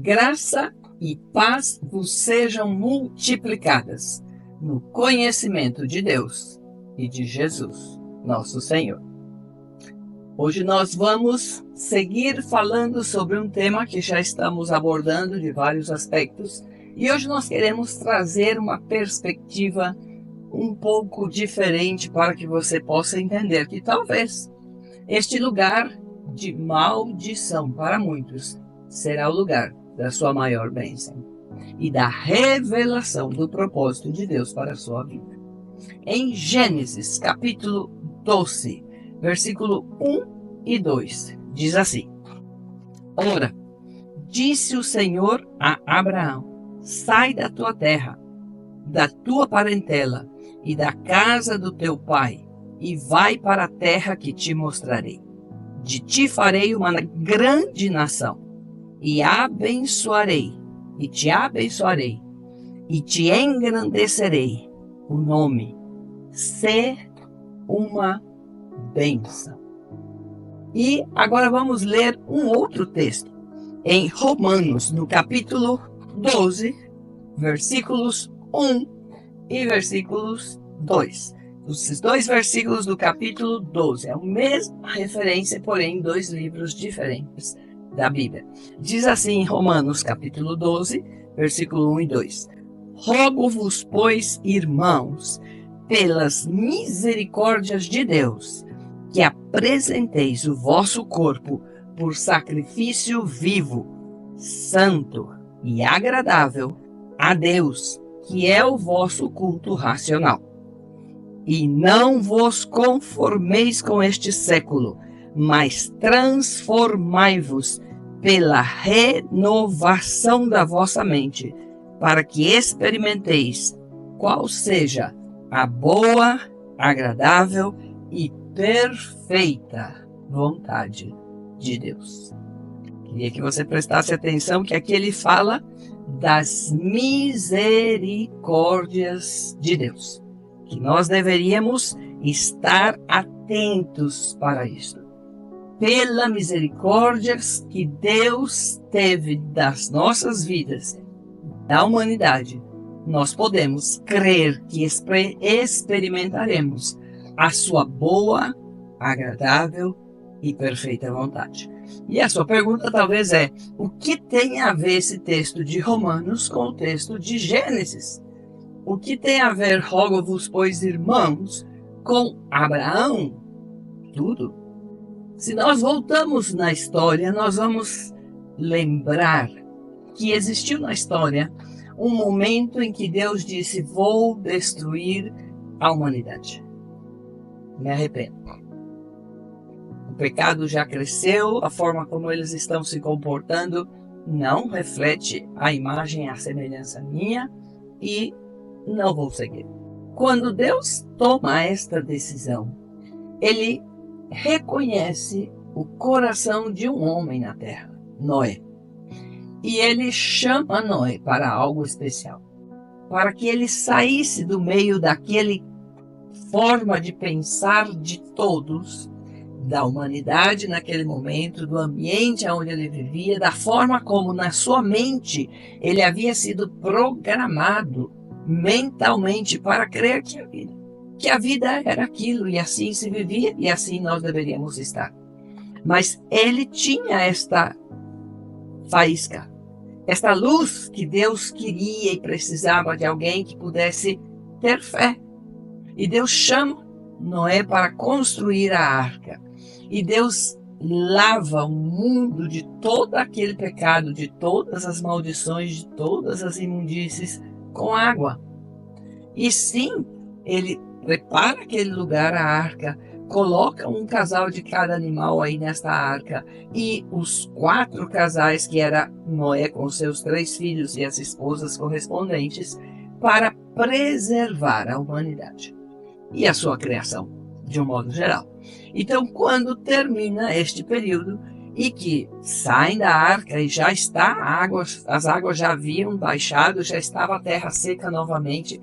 Graça e paz vos sejam multiplicadas no conhecimento de Deus e de Jesus, nosso Senhor. Hoje nós vamos seguir falando sobre um tema que já estamos abordando de vários aspectos, e hoje nós queremos trazer uma perspectiva um pouco diferente para que você possa entender que talvez este lugar de maldição para muitos será o lugar da sua maior bênção e da revelação do propósito de Deus para a sua vida. Em Gênesis, capítulo 12, versículo 1 e 2, diz assim: Ora, disse o Senhor a Abraão: sai da tua terra, da tua parentela e da casa do teu pai, e vai para a terra que te mostrarei. De ti farei uma grande nação, e te abençoarei, e te engrandecerei o nome. Ser uma bênção. E agora vamos ler um outro texto, em Romanos, no capítulo 12, versículos 1 e versículos 2. Esses dois versículos do capítulo 12 é a mesma referência, porém em dois livros diferentes da Bíblia. Diz assim em Romanos, capítulo 12, versículo 1 e 2. Rogo-vos, pois, irmãos, pelas misericórdias de Deus, que apresenteis o vosso corpo por sacrifício vivo, santo e agradável a Deus, que é o vosso culto racional. E não vos conformeis com este século, mas transformai-vos pela renovação da vossa mente, para que experimenteis qual seja a boa, agradável e perfeita vontade de Deus. Queria que você prestasse atenção que aqui ele fala das misericórdias de Deus, que nós deveríamos estar atentos para isso. Pela misericórdia que Deus teve das nossas vidas, da humanidade, nós podemos crer que experimentaremos a sua boa, agradável e perfeita vontade. E a sua pergunta talvez é: o que tem a ver esse texto de Romanos com o texto de Gênesis? O que tem a ver, rogo-vos, pois, irmãos, com Abraão? Tudo. Se nós voltamos na história, nós vamos lembrar que existiu na história um momento em que Deus disse: vou destruir a humanidade. Me arrependo. O pecado já cresceu, a forma como eles estão se comportando não reflete a imagem e a semelhança minha e não vou seguir. Quando Deus toma esta decisão, ele reconhece o coração de um homem na terra, Noé. E ele chama Noé para algo especial, para que ele saísse do meio daquele forma de pensar de todos, da humanidade naquele momento, do ambiente onde ele vivia, da forma como na sua mente ele havia sido programado mentalmente para crer que a vida era aquilo, e assim se vivia, e assim nós deveríamos estar. Mas ele tinha esta faísca, esta luz que Deus queria e precisava de alguém que pudesse ter fé. E Deus chama Noé para construir a arca. E Deus lava o mundo de todo aquele pecado, de todas as maldições, de todas as imundícies com água. E sim, ele prepara aquele lugar, a arca, coloca um casal de cada animal aí nesta arca, e os 4 casais, que era Noé com seus 3 filhos e as esposas correspondentes, para preservar a humanidade e a sua criação, de um modo geral. Então, quando termina este período e que saem da arca e já está as águas já haviam baixado, já estava a terra seca novamente,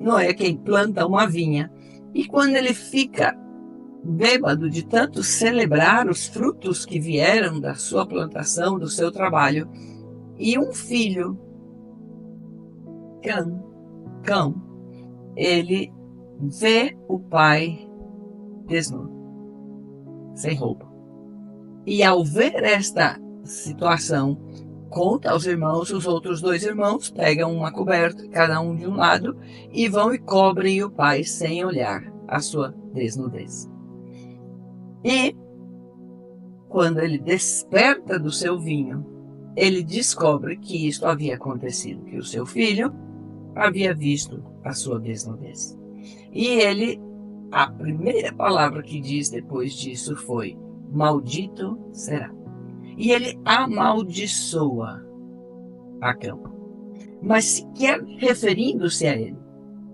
Noé quem planta uma vinha, e quando ele fica bêbado de tanto celebrar os frutos que vieram da sua plantação, do seu trabalho, e um filho, Cão, ele vê o pai desnudo, sem roupa. E ao ver esta situação, conta aos irmãos, os outros 2 irmãos pegam uma coberta, cada um de um lado, e vão e cobrem o pai sem olhar a sua desnudez. E quando ele desperta do seu vinho, ele descobre que isto havia acontecido, que o seu filho havia visto a sua desnudez. E ele, a primeira palavra que diz depois disso foi: maldito será. E ele amaldiçoa a Cão. Mas sequer referindo-se a ele,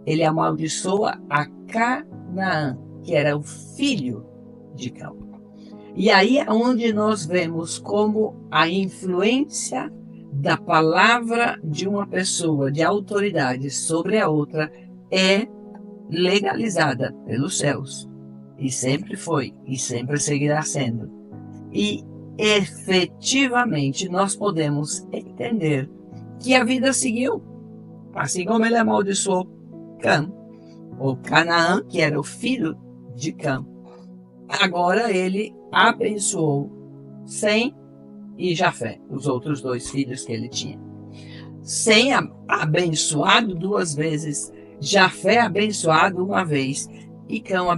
ele amaldiçoa a Canaã, que era o filho de Cão. E aí é onde nós vemos como a influência da palavra de uma pessoa de autoridade sobre a outra é legalizada pelos céus. E sempre foi, e sempre seguirá sendo. E efetivamente nós podemos entender que a vida seguiu. Assim como ele amaldiçoou Cã, ou Canaã, que era o filho de Cã, agora ele abençoou Sem e Jafé, os outros 2 filhos que ele tinha. Sem abençoado 2 vezes, Jafé abençoado 1 vez e Cão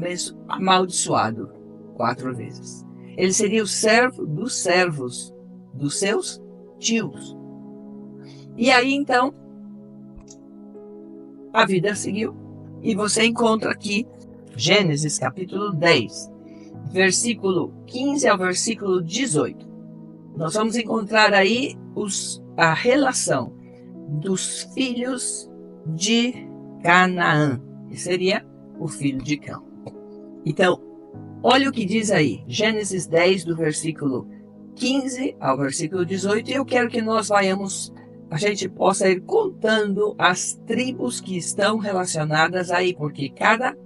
amaldiçoado 4 vezes. Ele seria o servo dos servos dos seus tios. E aí então a vida seguiu. E você encontra aqui Gênesis capítulo 10, versículo 15 ao versículo 18. Nós vamos encontrar aí a relação dos filhos de Canaã, que seria o filho de Cão. Então, olha o que diz aí, Gênesis 10, do versículo 15 ao versículo 18, e eu quero que nós a gente possa ir contando as tribos que estão relacionadas aí, porque cada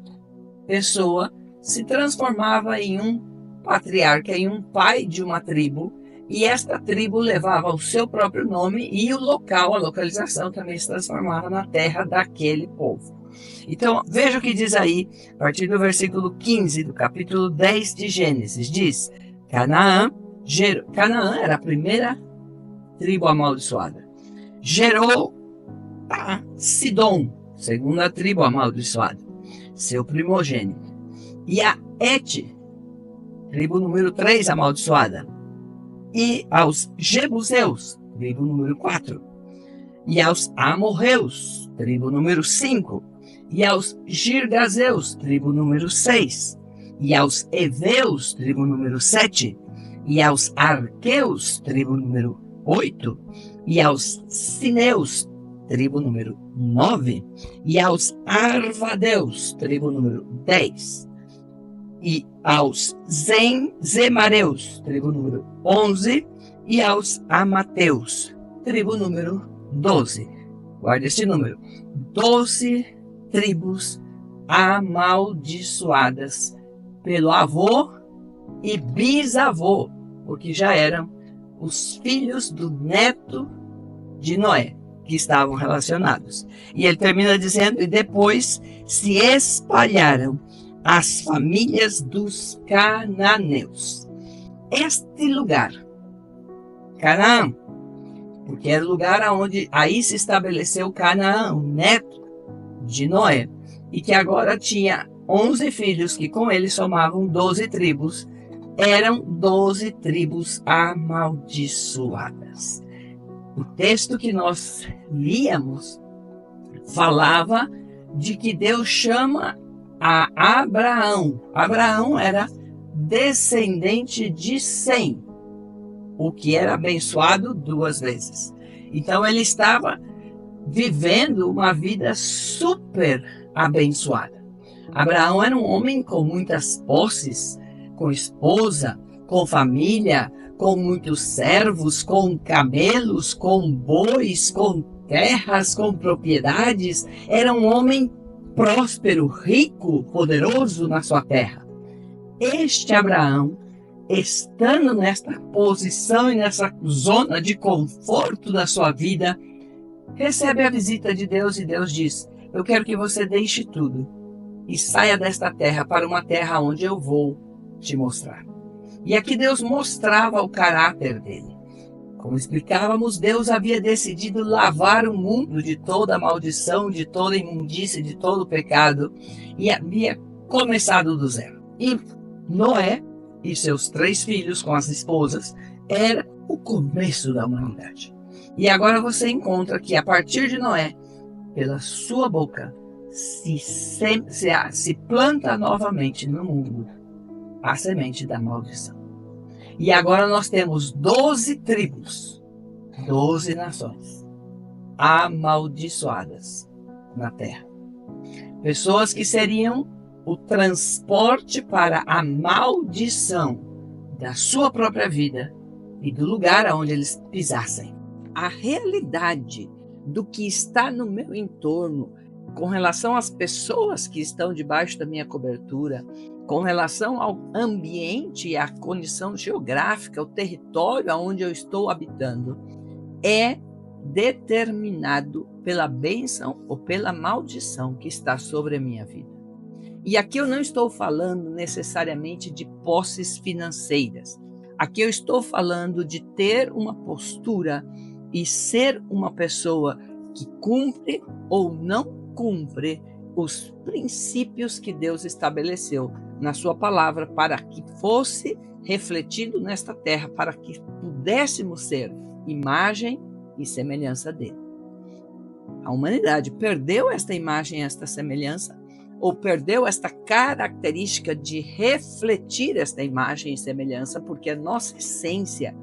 pessoa se transformava em um patriarca, em um pai de uma tribo, e esta tribo levava o seu próprio nome e o local, a localização também se transformava na terra daquele povo. Então, veja o que diz aí, a partir do versículo 15 do capítulo 10 de Gênesis, diz: Canaã era a primeira tribo amaldiçoada. Gerou a Sidom, segunda tribo amaldiçoada, seu primogênito. E a Et, tribo número 3 amaldiçoada. E aos Jebuseus, tribo número 4. E aos Amorreus, tribo número 5. E aos Girgazeus, tribo número 6. E aos Eveus, tribo número 7. E aos Arqueus, tribo número 8. E aos Sineus, tribo número 9. E aos Arvadeus, tribo número 10. E aos Zemareus, tribo número 11, e aos Amateus, tribo número 12. Guarde esse número. 12 tribos amaldiçoadas pelo avô e bisavô, porque já eram os filhos do neto de Noé que estavam relacionados. E ele termina dizendo: e depois se espalharam as famílias dos cananeus. Este lugar, Canaã, porque era o lugar onde aí se estabeleceu Canaã, o neto de Noé, e que agora tinha 11 filhos, que com ele somavam 12 tribos, eram 12 tribos amaldiçoadas. O texto que nós líamos falava de que Deus chama a Abraão. Abraão era descendente de Sem, o que era abençoado 2 vezes. Então ele estava vivendo uma vida super abençoada. Abraão era um homem com muitas posses, com esposa, com família, com muitos servos, com camelos, com bois, com terras, com propriedades. Era um homem próspero, rico, poderoso na sua terra. este Abraão, estando nesta posição e nessa zona de conforto da sua vida, recebe a visita de Deus e Deus diz: eu quero que você deixe tudo e saia desta terra para uma terra onde eu vou te mostrar. E aqui Deus mostrava o caráter dele. Como explicávamos, Deus havia decidido lavar o mundo de toda maldição, de toda imundície, de todo pecado, e havia começado do zero. E Noé e seus 3 filhos com as esposas era o começo da humanidade. E agora você encontra que a partir de Noé, pela sua boca, se planta novamente no mundo a semente da maldição. E agora nós temos 12 tribos, 12 nações amaldiçoadas na terra. Pessoas que seriam o transporte para a maldição da sua própria vida e do lugar aonde eles pisassem. A realidade do que está no meu entorno, com relação às pessoas que estão debaixo da minha cobertura, com relação ao ambiente e à condição geográfica, o território onde eu estou habitando, é determinado pela bênção ou pela maldição que está sobre a minha vida. E aqui eu não estou falando necessariamente de posses financeiras. Aqui eu estou falando de ter uma postura e ser uma pessoa que cumpre ou não cumpre os princípios que Deus estabeleceu na sua palavra para que fosse refletido nesta terra, para que pudéssemos ser imagem e semelhança dele. A humanidade perdeu esta imagem, esta semelhança, ou perdeu esta característica de refletir esta imagem e semelhança, porque a nossa essência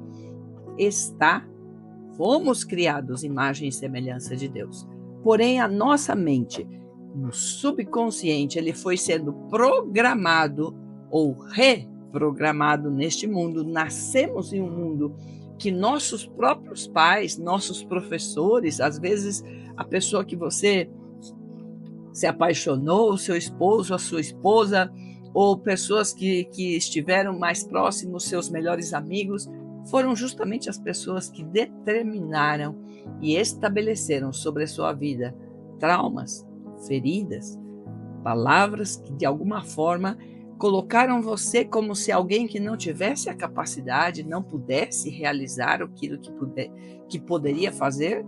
fomos criados imagem e semelhança de Deus. Porém, a nossa mente, no subconsciente, ele foi sendo programado ou reprogramado neste mundo. Nascemos em um mundo que nossos próprios pais, nossos professores, às vezes a pessoa que você se apaixonou, o seu esposo, a sua esposa, ou pessoas que estiveram mais próximos, seus melhores amigos, foram justamente as pessoas que determinaram e estabeleceram sobre a sua vida traumas, feridas, palavras que de alguma forma colocaram você como se alguém que não tivesse a capacidade, não pudesse realizar aquilo que poderia fazer.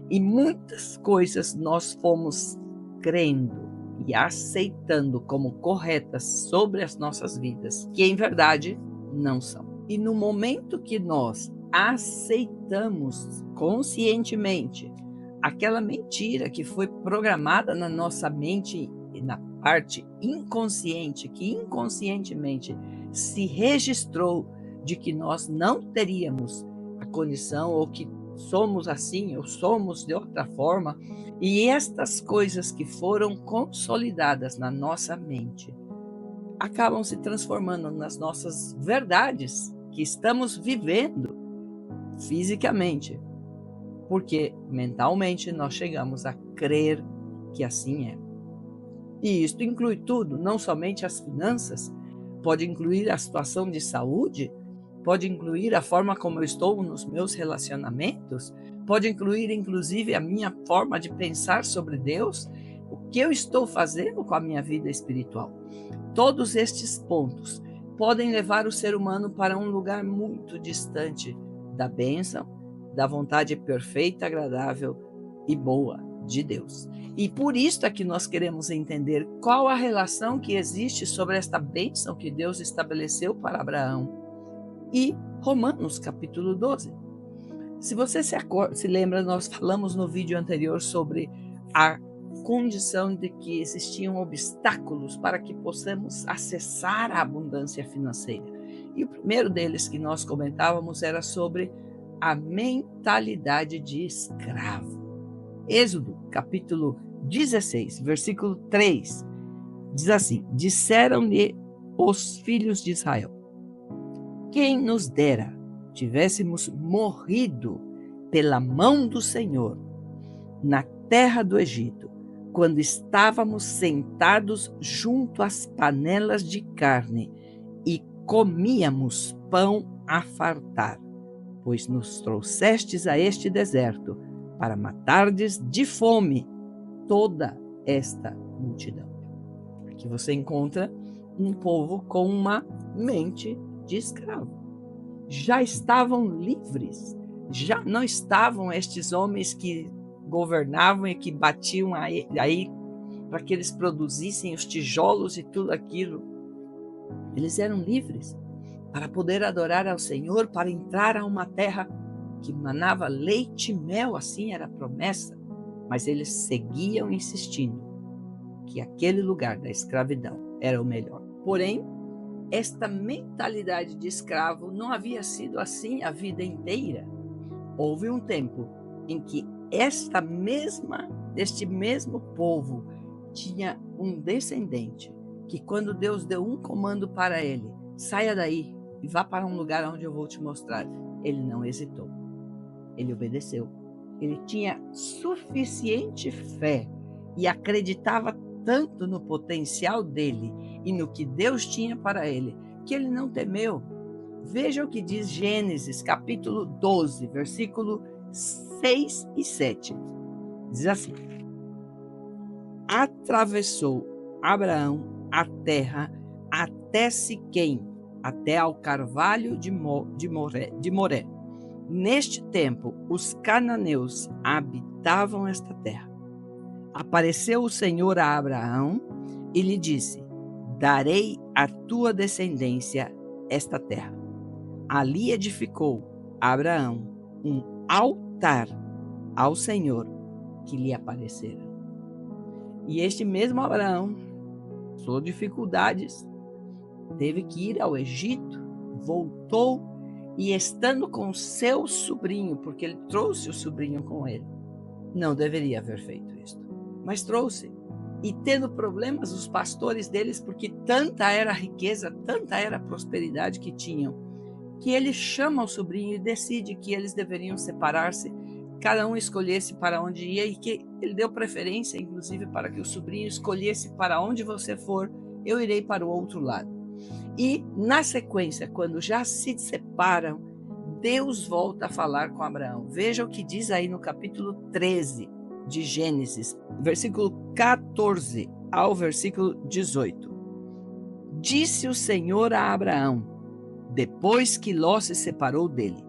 E muitas coisas nós fomos crendo e aceitando como corretas sobre as nossas vidas, que em verdade não são. E no momento que nós aceitamos conscientemente aquela mentira que foi programada na nossa mente e na parte inconsciente, que inconscientemente se registrou de que nós não teríamos a condição, ou que somos assim, ou somos de outra forma, e estas coisas que foram consolidadas na nossa mente acabam se transformando nas nossas verdades que estamos vivendo fisicamente, porque mentalmente nós chegamos a crer que assim é. E isto inclui tudo, não somente as finanças, pode incluir a situação de saúde, pode incluir a forma como eu estou nos meus relacionamentos, pode incluir inclusive a minha forma de pensar sobre Deus, o que eu estou fazendo com a minha vida espiritual. Todos estes pontos podem levar o ser humano para um lugar muito distante da bênção, da vontade perfeita, agradável e boa de Deus. E por isso é que nós queremos entender qual a relação que existe sobre esta bênção que Deus estabeleceu para Abraão e Romanos capítulo 12. Se você se lembra, nós falamos no vídeo anterior sobre a condição de que existiam obstáculos para que possamos acessar a abundância financeira. E o primeiro deles que nós comentávamos era sobre a mentalidade de escravo. Êxodo, capítulo 16, versículo 3, diz assim: disseram-lhe os filhos de Israel: quem nos dera tivéssemos morrido pela mão do Senhor na terra do Egito, quando estávamos sentados junto às panelas de carne comíamos pão a fartar, pois nos trouxestes a este deserto para matardes de fome toda esta multidão. Aqui você encontra um povo com uma mente de escravo. Já estavam livres, já não estavam estes homens que governavam e que batiam aí para que eles produzissem os tijolos e tudo aquilo. Eles eram livres para poder adorar ao Senhor, para entrar a uma terra que manava leite e mel, assim era a promessa. Mas eles seguiam insistindo que aquele lugar da escravidão era o melhor. Porém, esta mentalidade de escravo não havia sido assim a vida inteira. Houve um tempo em que este mesmo povo tinha um descendente que, quando Deus deu um comando para ele, saia daí e vá para um lugar onde eu vou te mostrar, ele não hesitou. Ele obedeceu. Ele tinha suficiente fé e acreditava tanto no potencial dele e no que Deus tinha para ele, que ele não temeu. Veja o que diz Gênesis, capítulo 12, versículo 6 e 7. Diz assim: atravessou Abraão a terra até Siquém, até ao carvalho de Moré. Neste tempo, os cananeus habitavam esta terra. Apareceu o Senhor a Abraão e lhe disse: darei à tua descendência esta terra. Ali edificou Abraão um altar ao Senhor que lhe aparecera. E este mesmo Abraão, por dificuldades, teve que ir ao Egito, voltou e, estando com seu sobrinho, porque ele trouxe o sobrinho com ele, não deveria haver feito isto, mas trouxe. E tendo problemas os pastores deles, porque tanta era a riqueza, tanta era a prosperidade que tinham, que ele chama o sobrinho e decide que eles deveriam separar-se, cada um escolhesse para onde ia, e que ele deu preferência, inclusive, para que o sobrinho escolhesse: para onde você for, eu irei para o outro lado. E, na sequência, quando já se separam, Deus volta a falar com Abraão. Veja o que diz aí no capítulo 13 de Gênesis, versículo 14 ao versículo 18. Disse o Senhor a Abraão, depois que Ló se separou dele: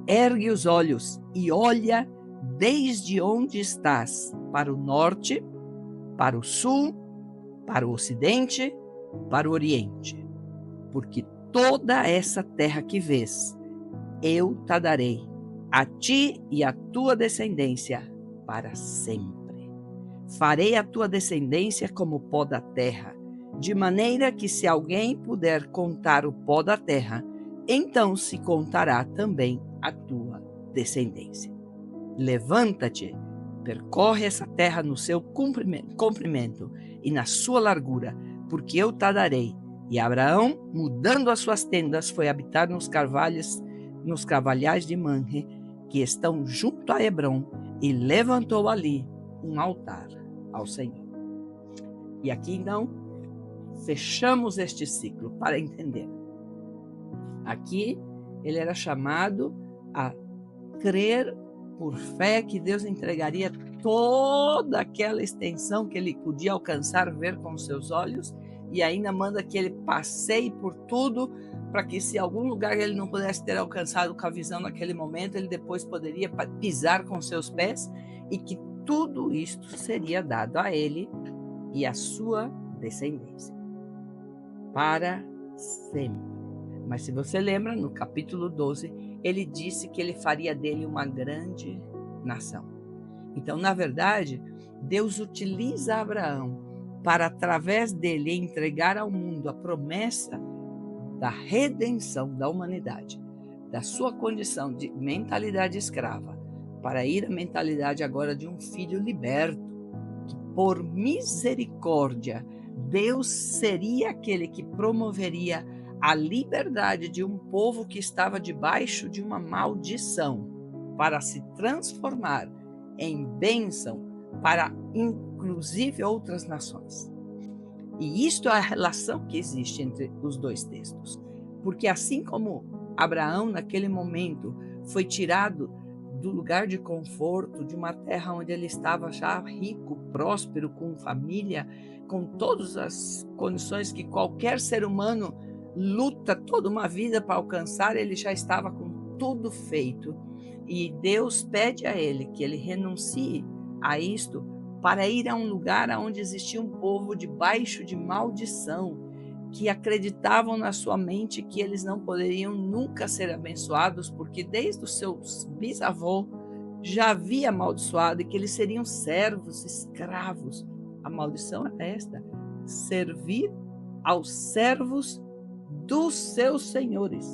ergue os olhos e olha desde onde estás, para o norte, para o sul, para o ocidente, para o oriente. Porque toda essa terra que vês, eu te darei, a ti e à tua descendência, para sempre. Farei a tua descendência como o pó da terra, de maneira que, se alguém puder contar o pó da terra, então se contará também a tua descendência. Levanta-te, percorre essa terra no seu comprimento e na sua largura, porque eu te darei. E Abraão, mudando as suas tendas, foi habitar nos carvalhais de Manre, que estão junto a Hebrom, e levantou ali um altar ao Senhor. E aqui, então, fechamos este ciclo para entender. Aqui, ele era chamado a crer por fé que Deus entregaria toda aquela extensão que ele podia alcançar, ver com seus olhos, e ainda manda que ele passeie por tudo, para que, se algum lugar ele não pudesse ter alcançado com a visão naquele momento, ele depois poderia pisar com seus pés, e que tudo isto seria dado a ele e à sua descendência para sempre. Mas, se você lembra, no capítulo 12, ele disse que ele faria dele uma grande nação. Então, na verdade, Deus utiliza Abraão para, através dele, entregar ao mundo a promessa da redenção da humanidade, da sua condição de mentalidade escrava, para ir à mentalidade agora de um filho liberto, que, por misericórdia, Deus seria aquele que promoveria a liberdade de um povo que estava debaixo de uma maldição, para se transformar em bênção para inclusive outras nações. E isto é a relação que existe entre os dois textos. Porque assim como Abraão, naquele momento, foi tirado do lugar de conforto, de uma terra onde ele estava já rico, próspero, com família, com todas as condições que qualquer ser humano luta toda uma vida para alcançar, ele já estava com tudo feito. E Deus pede a ele que ele renuncie a isto para ir a um lugar onde existia um povo debaixo de maldição, que acreditavam na sua mente que eles não poderiam nunca ser abençoados, porque desde os seus bisavós já havia amaldiçoado e que eles seriam servos, escravos. A maldição é esta: servir aos servos dos seus senhores.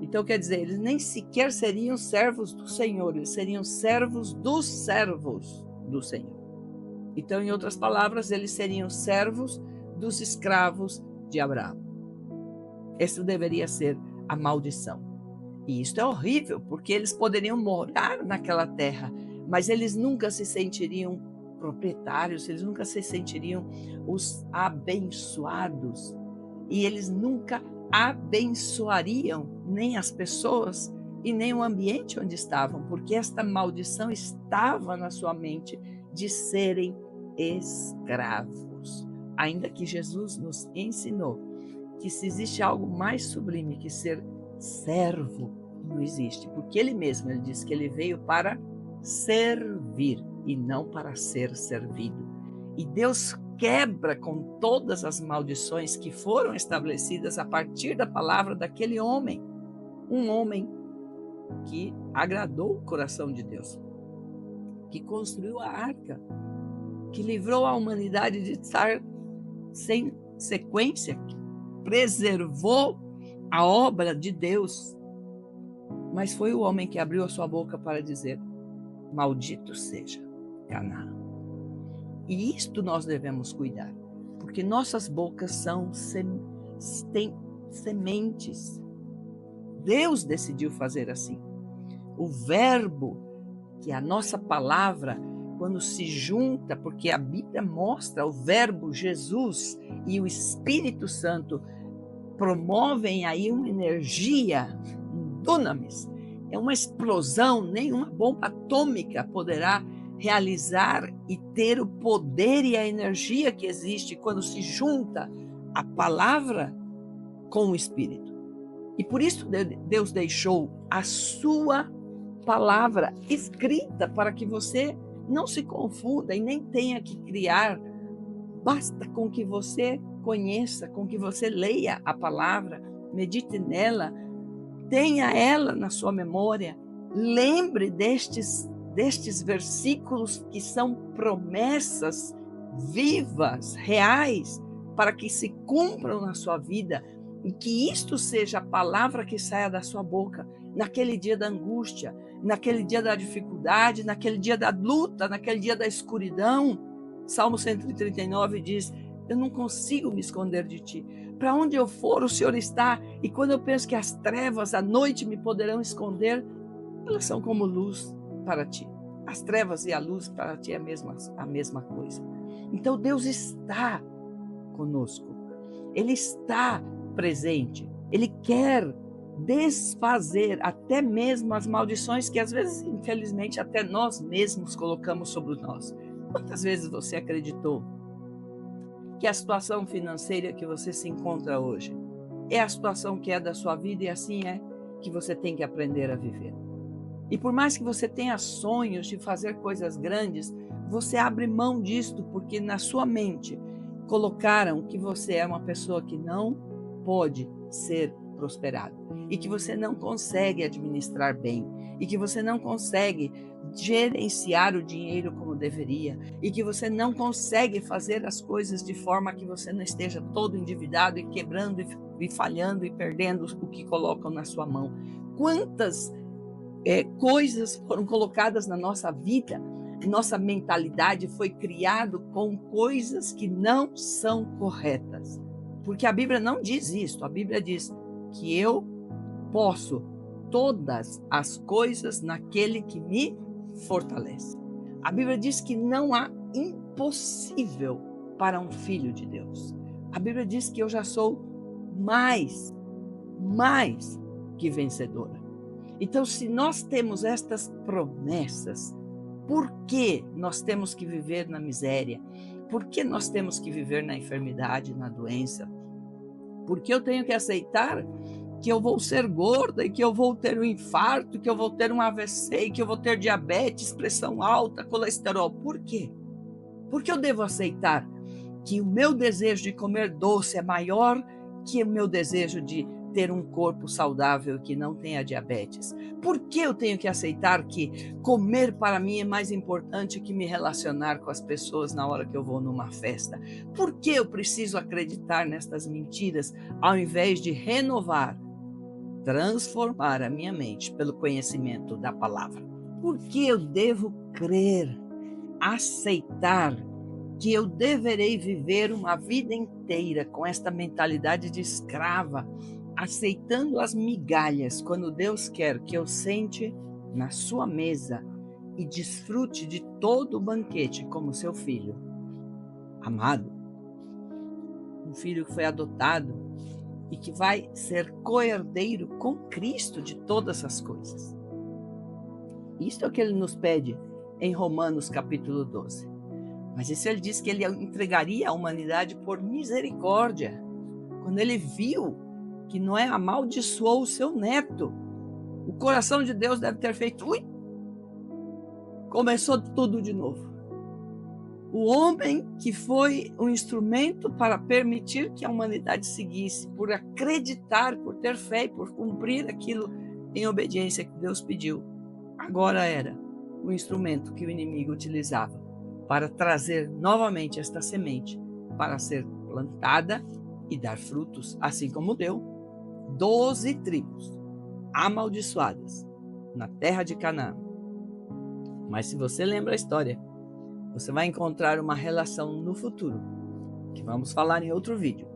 Então, quer dizer, eles nem sequer seriam servos do Senhor, eles seriam servos dos servos do Senhor. Então, em outras palavras, eles seriam servos dos escravos de Abraão. Essa deveria ser a maldição. E isto é horrível, porque eles poderiam morar naquela terra, mas eles nunca se sentiriam proprietários, eles nunca se sentiriam os abençoados. E eles nunca abençoariam nem as pessoas e nem o ambiente onde estavam, porque esta maldição estava na sua mente de serem escravos. Ainda que Jesus nos ensinou que se existe algo mais sublime que ser servo, não existe, porque ele disse que ele veio para servir e não para ser servido. E Deus quebra com todas as maldições que foram estabelecidas a partir da palavra daquele homem, um homem que agradou o coração de Deus, que construiu a arca, que livrou a humanidade de estar sem sequência, que preservou a obra de Deus. Mas foi o homem que abriu a sua boca para dizer: maldito seja Canaã. E isto nós devemos cuidar, porque nossas bocas têm sementes. Deus decidiu fazer assim. O verbo, que é a nossa palavra, quando se junta, porque a Bíblia mostra o verbo Jesus e o Espírito Santo promovem aí uma energia, um dunamis, é uma explosão, nenhuma bomba atômica poderá realizar e ter o poder e a energia que existe quando se junta a palavra com o Espírito. E por isso Deus deixou a sua palavra escrita para que você não se confunda e nem tenha que criar. Basta com que você conheça, com que você leia a palavra, medite nela, tenha ela na sua memória, lembre destes versículos que são promessas vivas, reais, para que se cumpram na sua vida e que isto seja a palavra que saia da sua boca naquele dia da angústia, naquele dia da dificuldade, naquele dia da luta, naquele dia da escuridão. Salmo 139 diz: eu não consigo me esconder de ti. Para onde eu for, o Senhor está. E quando eu penso que as trevas, a noite me poderão esconder, elas são como luz para ti. As trevas e a luz para ti é a mesma coisa. Então Deus está conosco. Ele está presente. Ele quer desfazer até mesmo as maldições que às vezes, infelizmente, até nós mesmos colocamos sobre nós. Quantas vezes você acreditou que a situação financeira que você se encontra hoje é a situação que é da sua vida e assim é que você tem que aprender a viver? E por mais que você tenha sonhos de fazer coisas grandes, você abre mão disto porque na sua mente colocaram que você é uma pessoa que não pode ser prosperado e que você não consegue administrar bem e que você não consegue gerenciar o dinheiro como deveria e que você não consegue fazer as coisas de forma que você não esteja todo endividado e quebrando e falhando e perdendo o que colocam na sua mão. Quantas coisas foram colocadas na nossa vida, nossa mentalidade foi criada com coisas que não são corretas. Porque a Bíblia não diz isso, a Bíblia diz que eu posso todas as coisas naquele que me fortalece. A Bíblia diz que não há impossível para um filho de Deus. A Bíblia diz que eu já sou mais mais que vencedora. Então, se nós temos estas promessas, por que nós temos que viver na miséria? Por que nós temos que viver na enfermidade, na doença? Por que eu tenho que aceitar que eu vou ser gorda e que eu vou ter um infarto, que eu vou ter um AVC, que eu vou ter diabetes, pressão alta, colesterol? Por quê? Por que eu devo aceitar que o meu desejo de comer doce é maior que o meu desejo de ter um corpo saudável que não tenha diabetes? Por que eu tenho que aceitar que comer para mim é mais importante que me relacionar com as pessoas na hora que eu vou numa festa? Por que eu preciso acreditar nestas mentiras ao invés de renovar, transformar a minha mente pelo conhecimento da palavra? Por que eu devo crer, aceitar que eu deverei viver uma vida inteira com esta mentalidade de escrava, aceitando as migalhas, quando Deus quer que eu sente na sua mesa e desfrute de todo o banquete como seu filho amado, um filho que foi adotado e que vai ser co-herdeiro com Cristo de todas as coisas. Isto é o que ele nos pede em Romanos capítulo 12. Mas isso ele diz que ele entregaria a humanidade por misericórdia. Quando ele viu que Noé amaldiçoou o seu neto, o coração de Deus deve ter feito, ui, começou tudo de novo. O homem que foi um instrumento para permitir que a humanidade seguisse, por acreditar, por ter fé e por cumprir aquilo em obediência que Deus pediu, agora era o instrumento que o inimigo utilizava para trazer novamente esta semente para ser plantada e dar frutos, assim como deu 12 tribos amaldiçoadas na terra de Canaã. Mas se você lembra a história, você vai encontrar uma relação no futuro, que vamos falar em outro vídeo.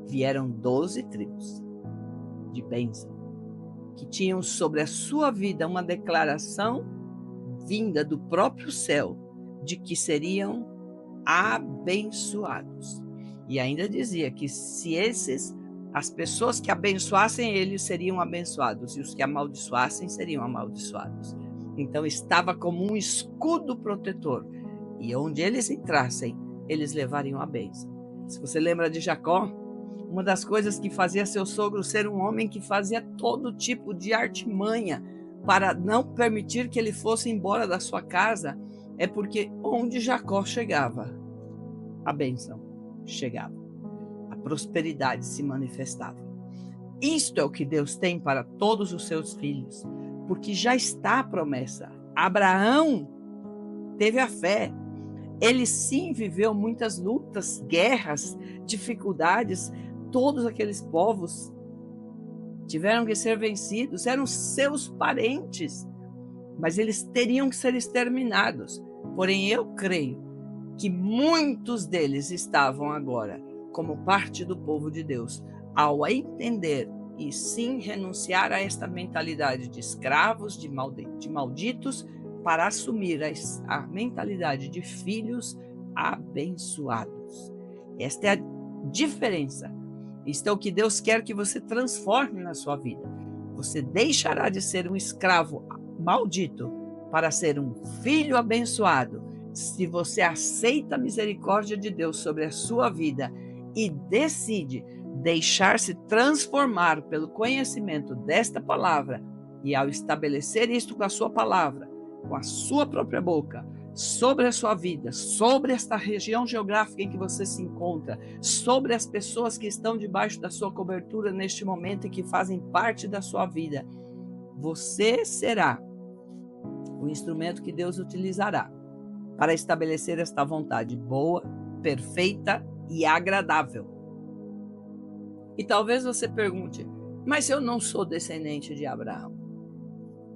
Vieram 12 tribos de bênção, que tinham sobre a sua vida uma declaração vinda do próprio céu, de que seriam abençoados. E ainda dizia que se as pessoas que abençoassem eles seriam abençoados, e os que amaldiçoassem seriam amaldiçoados. Então estava como um escudo protetor, e onde eles entrassem, eles levariam a bênção. Se você lembra de Jacó, uma das coisas que fazia seu sogro ser um homem que fazia todo tipo de artimanha para não permitir que ele fosse embora da sua casa, é porque onde Jacó chegava, a bênção chegava, a prosperidade se manifestava. Isto é o que Deus tem para todos os seus filhos, porque já está a promessa. Abraão teve a fé, ele sim viveu muitas lutas, guerras, dificuldades, todos aqueles povos tiveram que ser vencidos, eram seus parentes, mas eles teriam que ser exterminados. Porém, eu creio que muitos deles estavam agora como parte do povo de Deus, ao entender e sim renunciar a esta mentalidade de escravos, de malditos, para assumir a mentalidade de filhos abençoados. Esta é a diferença. Isto é o que Deus quer que você transforme na sua vida. Você deixará de ser um escravo maldito para ser um filho abençoado, se você aceita a misericórdia de Deus sobre a sua vida e decide deixar-se transformar pelo conhecimento desta palavra, e ao estabelecer isto com a sua palavra, com a sua própria boca, sobre a sua vida, sobre esta região geográfica em que você se encontra, sobre as pessoas que estão debaixo da sua cobertura neste momento e que fazem parte da sua vida, você será o instrumento que Deus utilizará para estabelecer esta vontade boa, perfeita e agradável. E talvez você pergunte, mas eu não sou descendente de Abraão.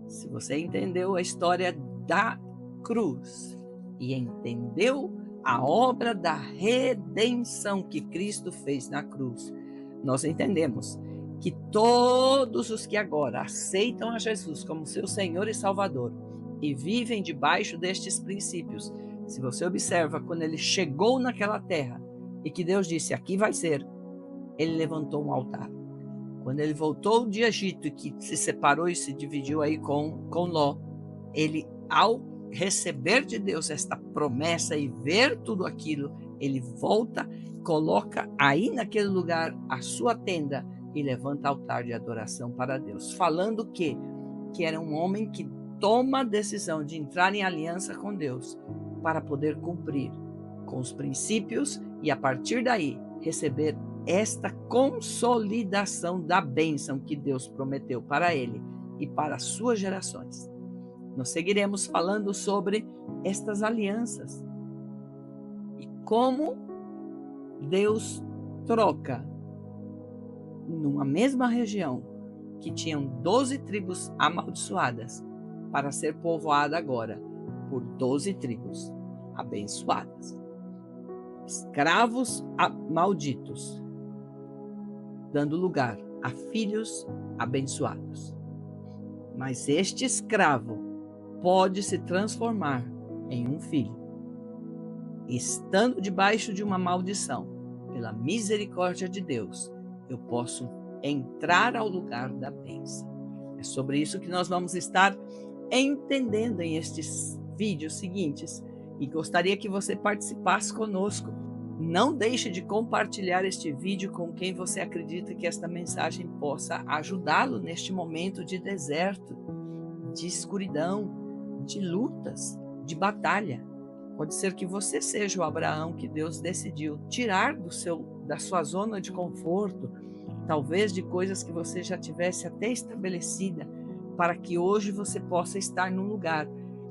Se você entendeu a história da cruz e entendeu a obra da redenção que Cristo fez na cruz, nós entendemos que todos os que agora aceitam a Jesus como seu Senhor e Salvador e vivem debaixo destes princípios, se você observa quando ele chegou naquela terra e que Deus disse, aqui vai ser, ele levantou um altar. quando ele voltou de Egito e que se separou e se dividiu aí com Ló, ele, ao receber de Deus esta promessa e ver tudo aquilo, ele volta, coloca aí naquele lugar a sua tenda e levanta altar de adoração para Deus, falando que era um homem que toma a decisão de entrar em aliança com Deus para poder cumprir com os princípios e a partir daí receber esta consolidação da bênção que Deus prometeu para ele e para as suas gerações. Nós seguiremos falando sobre estas alianças e como Deus troca numa mesma região que tinham 12 tribos amaldiçoadas para ser povoada agora por 12 tribos abençoadas. Escravos malditos, dando lugar a filhos abençoados. Mas este escravo pode se transformar em um filho. Estando debaixo de uma maldição, pela misericórdia de Deus, eu posso entrar ao lugar da bênção. É sobre isso que nós vamos estar entendendo em estes vídeos seguintes e gostaria que você participasse conosco. Não deixe de compartilhar este vídeo com quem você acredita que esta mensagem possa ajudá-lo neste momento de deserto, de escuridão, de lutas, de batalha. Pode ser que você seja o Abraão que Deus decidiu tirar da sua zona de conforto, talvez de coisas que você já tivesse até estabelecida, para que hoje você possa estar num lugar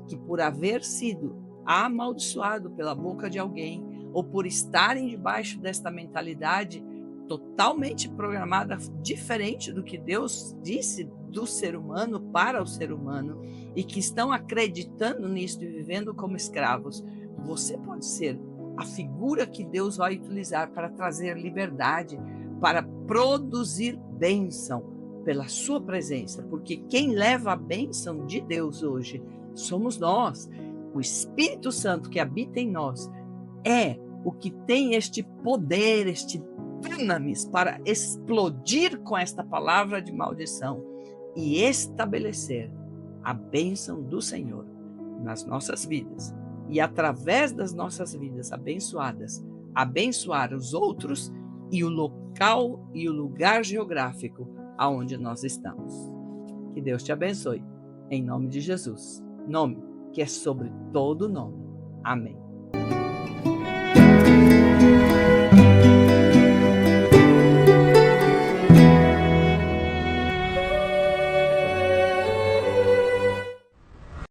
que, por haver sido amaldiçoado pela boca de alguém, ou por estarem debaixo desta mentalidade totalmente programada, diferente do que Deus disse do ser humano para o ser humano, e que estão acreditando nisso e vivendo como escravos, você pode ser a figura que Deus vai utilizar para trazer liberdade, para produzir bênção pela sua presença, porque quem leva a bênção de Deus hoje somos nós. O Espírito Santo que habita em nós é o que tem este poder, este dunamis para explodir com esta palavra de maldição e estabelecer a bênção do Senhor nas nossas vidas e através das nossas vidas abençoadas, abençoar os outros e o local e o lugar geográfico aonde nós estamos. Que Deus te abençoe, em nome de Jesus, nome que é sobre todo nome. Amém.